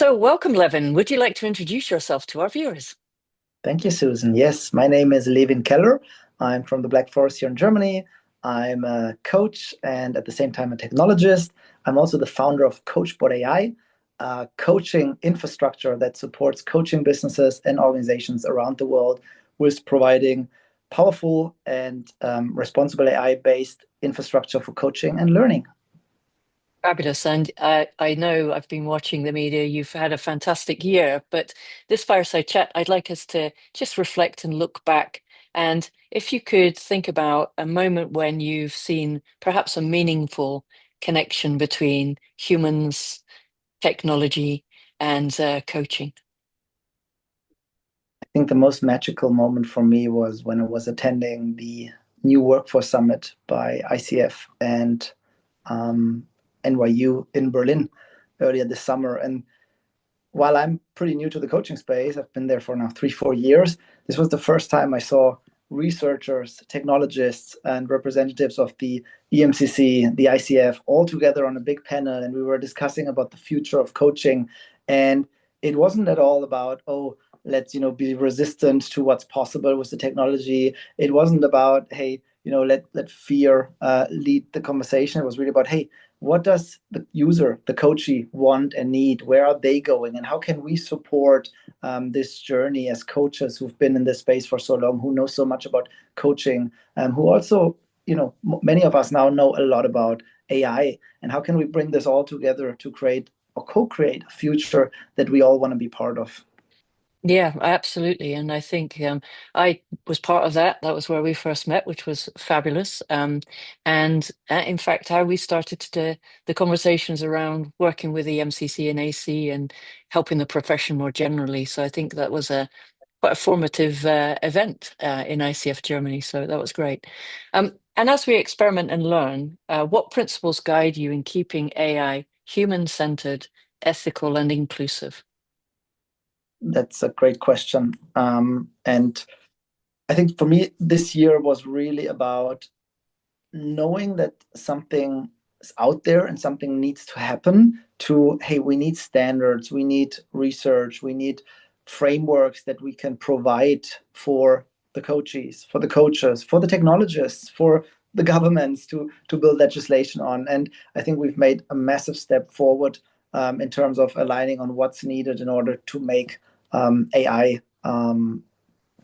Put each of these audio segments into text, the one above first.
So, welcome, Levin. Would you like to introduce yourself to our viewers? Thank you, Susan. Yes, my name is Lewin Keller. I'm from the Black Forest here in Germany. I'm a coach and at the same time a technologist. I'm also the founder of CoachBot AI, a coaching infrastructure that supports coaching businesses and organizations around the world with providing powerful and responsible AI-based infrastructure for coaching and learning. Fabulous. And I know I've been watching the media. You've had a fantastic year, but this fireside chat, I'd like us to just reflect and look back. And if you could think about a moment when you've seen perhaps a meaningful connection between humans, technology, and coaching. I think the most magical moment for me was when I was attending the new Workforce Summit by ICF and NYU in Berlin earlier this summer. And while I'm pretty new to the coaching space, I've been there for now 3-4 years. This was the first time I saw researchers, technologists, and representatives of the EMCC, the ICF, all together on a big panel, and we were discussing about the future of coaching. And it wasn't at all about, oh, let's be resistant to what's possible with the technology. It wasn't about, hey, let fear lead the conversation. It was really about, hey, what does the user, the coachee, want and need? Where are they going? And how can we support this journey as coaches who've been in this space for so long, who know so much about coaching, who also, many of us now know a lot about AI. And how can we bring this all together to create or co-create a future that we all want to be part of? Yeah, absolutely. And I think I was part of that. That was where we first met, which was fabulous. And in fact, how we started the conversations around working with the MCC and AC and helping the profession more generally. So I think that was a quite a formative event in ICF Germany. So that was great. And as we experiment and learn, what principles guide you in keeping AI human-centered, ethical, and inclusive? That's a great question. And I think for me, this year was really about knowing that something is out there and something needs to happen to, hey, we need standards, we need research, we need frameworks that we can provide for the coaches, for the coaches, for the technologists, for the governments to build legislation on. And I think we've made a massive step forward in terms of aligning on what's needed in order to make AI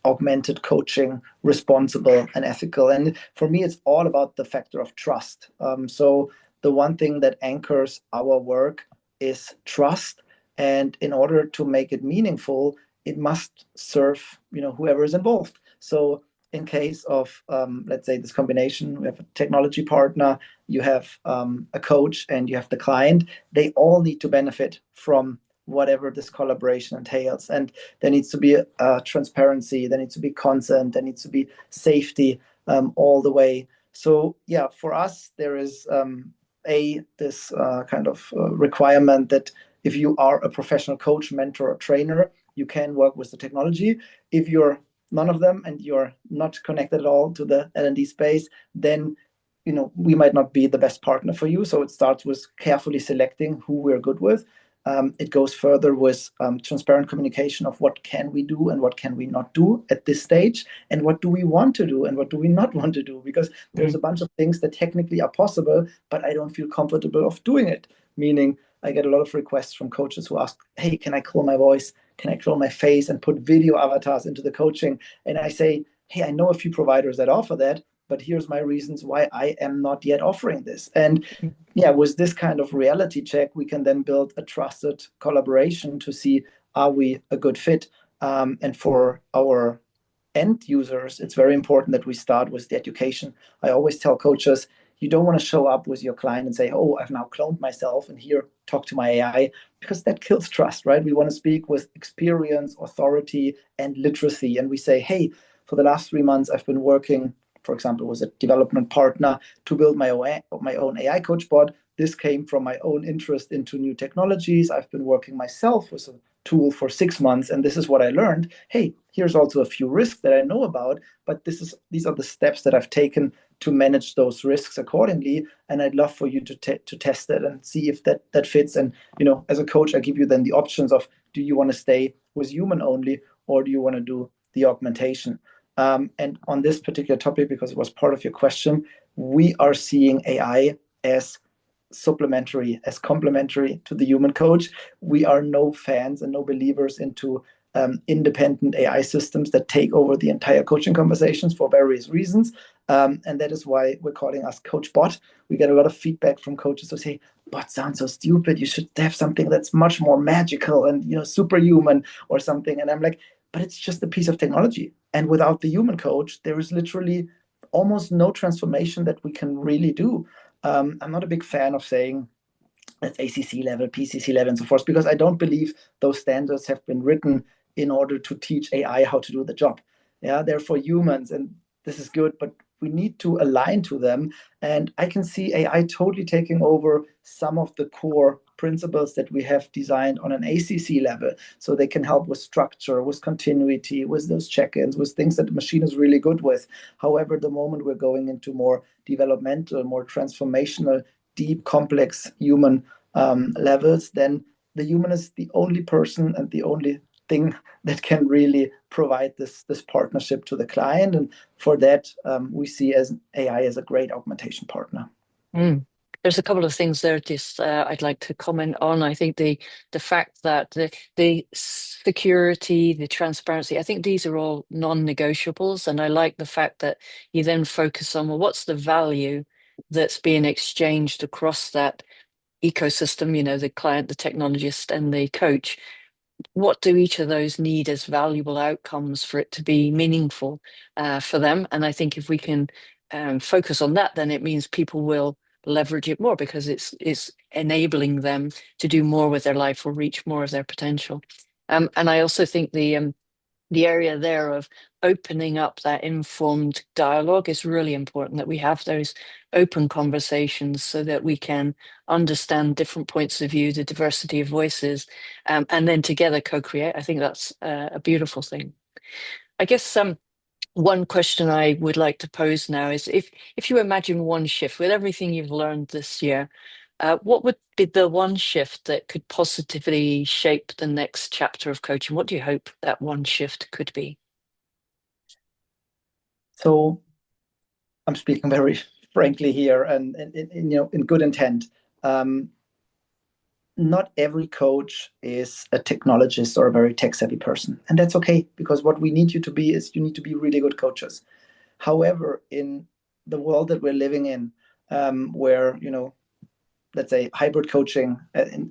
augmented coaching responsible and ethical. And for me, it's all about the factor of trust. So the one thing that anchors our work is trust. And in order to make it meaningful, it must serve whoever is involved. So in case of let's say this combination, we have a technology partner, you have a coach, and you have the client. They all need to benefit from whatever this collaboration entails. And there needs to be transparency, there needs to be consent, there needs to be safety all the way. So yeah, for us, there is this kind of requirement that if you are a professional coach, mentor, or trainer, you can work with the technology. If you're none of them and you're not connected at all to the L&D space, then we might not be the best partner for you. So it starts with carefully selecting who we're good with. It goes further with transparent communication of what can we do and what can we not do at this stage, and what do we want to do and what do we not want to do, because there's a bunch of things that technically are possible, but I don't feel comfortable of doing it. Meaning, I get a lot of requests from coaches who ask, hey, can I clone my voice? Can I clone my face and put video avatars into the coaching? And I say, hey, I know a few providers that offer that, but here's my reasons why I am not yet offering this. And yeah, with this kind of reality check, we can then build a trusted collaboration to see, are we a good fit? And for our end users, it's very important that we start with the education. I always tell coaches, you don't want to show up with your client and say, oh, I've now cloned myself and here, talk to my AI, because that kills trust, right? We want to speak with experience, authority, and literacy. And we say, hey, for the last 3 months, I've been working, for example, with a development partner to build my own AI CoachBot. This came from my own interest into new technologies. I've been working myself with a tool for 6 months, and this is what I learned. Hey, here's also a few risks that I know about, but these are the steps that I've taken to manage those risks accordingly. And I'd love for you to test it and see if that fits. And as a coach, I give you then the options of, do you want to stay with human only, or do you want to do the augmentation? And on this particular topic, because it was part of your question, we are seeing AI as supplementary, as complementary to the human coach. We are no fans and no believers into independent AI systems that take over the entire coaching conversations for various reasons. And that is why we're calling us CoachBot. We get a lot of feedback from coaches who say, bot sounds so stupid. You should have something that's much more magical and superhuman or something. And I'm like, but it's just a piece of technology. And without the human coach, there is literally almost no transformation that we can really do. I'm not a big fan of saying that's ACC level, PCC level, and so forth, because I don't believe those standards have been written in order to teach AI how to do the job. Yeah, they're for humans, and this is good, but we need to align to them. And I can see AI totally taking over some of the core principles that we have designed on an ACC level. So they can help with structure, with continuity, with those check-ins, with things that the machine is really good with. However, the moment we're going into more developmental, more transformational, deep, complex human levels, then the human is the only person and the only thing that can really provide this partnership to the client. And for that, we see as AI as a great augmentation partner. Mm. There's a couple of things there just I'd like to comment on. I think the fact that the security, the transparency, I think these are all non-negotiables. And I like the fact that you then focus on, well, what's the value that's being exchanged across that ecosystem, the client, the technologist, and the coach. What do each of those need as valuable outcomes for it to be meaningful for them? And I think if we can focus on that, then it means people will leverage it more because it's enabling them to do more with their life or reach more of their potential. And I also think the area there of opening up that informed dialogue is really important, that we have those open conversations so that we can understand different points of view, the diversity of voices, and then together co-create. I think that's a beautiful thing. I guess one question I would like to pose now is if you imagine one shift with everything you've learned this year, what would be the one shift that could positively shape the next chapter of coaching? What do you hope that one shift could be? So I'm speaking very frankly here and in good intent. Not every coach is a technologist or a very tech savvy person. And that's okay, because what we need you to be is you need to be really good coaches. However, in the world that we're living in, where, let's say hybrid coaching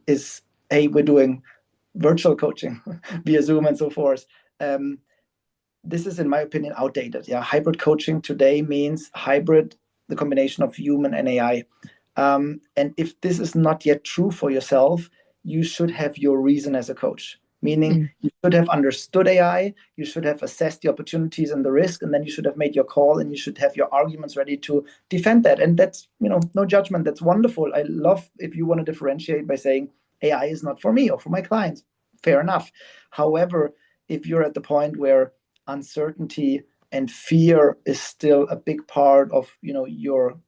is, hey, we're doing virtual coaching via Zoom and so forth. This is, in my opinion, outdated. Yeah, hybrid coaching today means hybrid, the combination of human and AI. And if this is not yet true for yourself, you should have your reason as a coach. Meaning, you should have understood AI, you should have assessed the opportunities and the risk, and then you should have made your call, and you should have your arguments ready to defend that. And that's, no judgment. That's wonderful. I love if you want to differentiate by saying AI is not for me or for my clients. Fair enough. However, if you're at the point where uncertainty and fear is still a big part of, your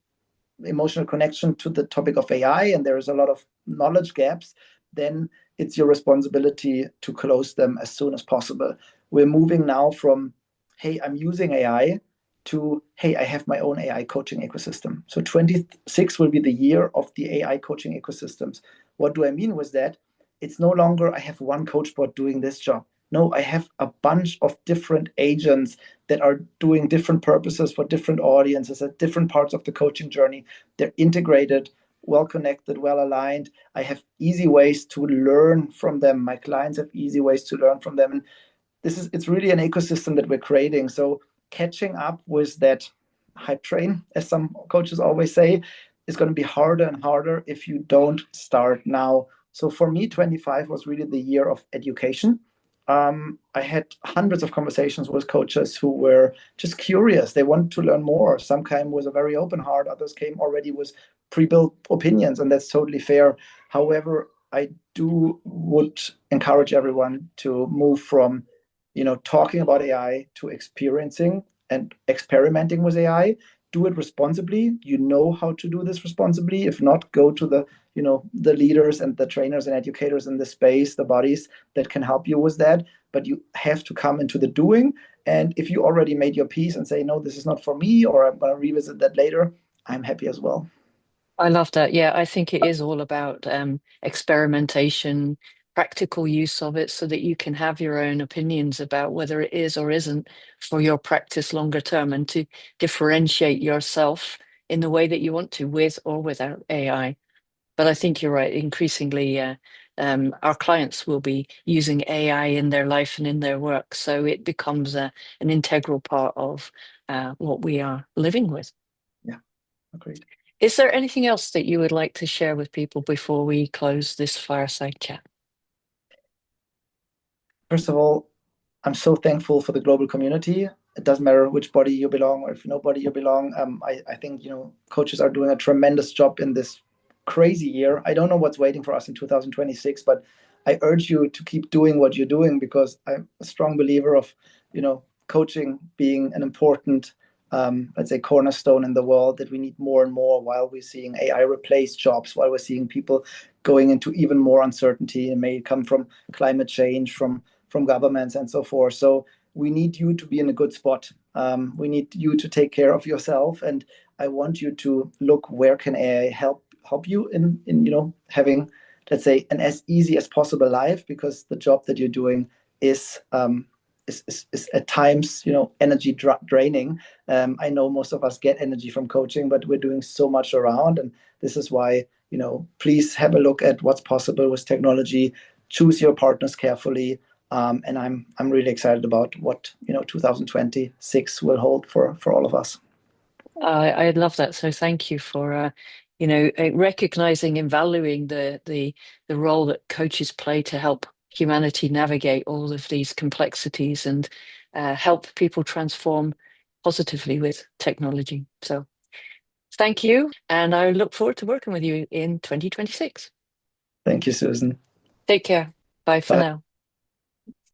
emotional connection to the topic of AI, and there is a lot of knowledge gaps, then it's your responsibility to close them as soon as possible. We're moving now from, hey, I'm using AI, to, hey, I have my own AI coaching ecosystem. So 26 will be the year of the AI coaching ecosystems. What do I mean with that? It's no longer I have one CoachBot doing this job. No, I have a bunch of different agents that are doing different purposes for different audiences at different parts of the coaching journey. They're integrated, well connected, well aligned. I have easy ways to learn from them. My clients have easy ways to learn from them. And it's really an ecosystem that we're creating. So catching up with that hype train, as some coaches always say, is going to be harder and harder if you don't start now. So for me, 25 was really the year of education. I had hundreds of conversations with coaches who were just curious. They wanted to learn more. Some came with a very open heart. Others came already with pre-built opinions, and that's totally fair. However, I would encourage everyone to move from, talking about AI to experiencing and experimenting with AI, do it responsibly. You know how to do this responsibly. If not, go to the, the leaders and the trainers and educators in the space, the bodies that can help you with that. But you have to come into the doing. And if you already made your peace and say, no, this is not for me, or I'm going to revisit that later, I'm happy as well. I love that. Yeah, I think it is all about experimentation, practical use of it so that you can have your own opinions about whether it is or isn't for your practice longer term and to differentiate yourself in the way that you want to with or without AI. But I think you're right. Increasingly, our clients will be using AI in their life and in their work. So it becomes an integral part of what we are living with. Yeah, agreed. Is there anything else that you would like to share with people before we close this fireside chat? First of all, I'm so thankful for the global community. It doesn't matter which body you belong or if nobody you belong. I think coaches are doing a tremendous job in this crazy year. I don't know what's waiting for us in 2026, but I urge you to keep doing what you're doing, because I'm a strong believer of coaching being an important let's say cornerstone in the world that we need more and more, while we're seeing AI replace jobs, while we're seeing people going into even more uncertainty. It may come from climate change, from governments and so forth. So we need you to be in a good spot. We need you to take care of yourself, and I want you to look where can AI help you in having, let's say, an as easy as possible life, because the job that you're doing is is at times energy draining. I know most of us get energy from coaching, but we're doing so much around, and this is why please have a look at what's possible with technology. Choose your partners carefully, and I'm really excited about what 2026 will hold for all of us. I love that. So thank you for recognizing and valuing the role that coaches play to help humanity navigate all of these complexities and help people transform positively with technology. So thank you, and I look forward to working with you in 2026. Thank you, Susan. Take care. Bye for Bye. now.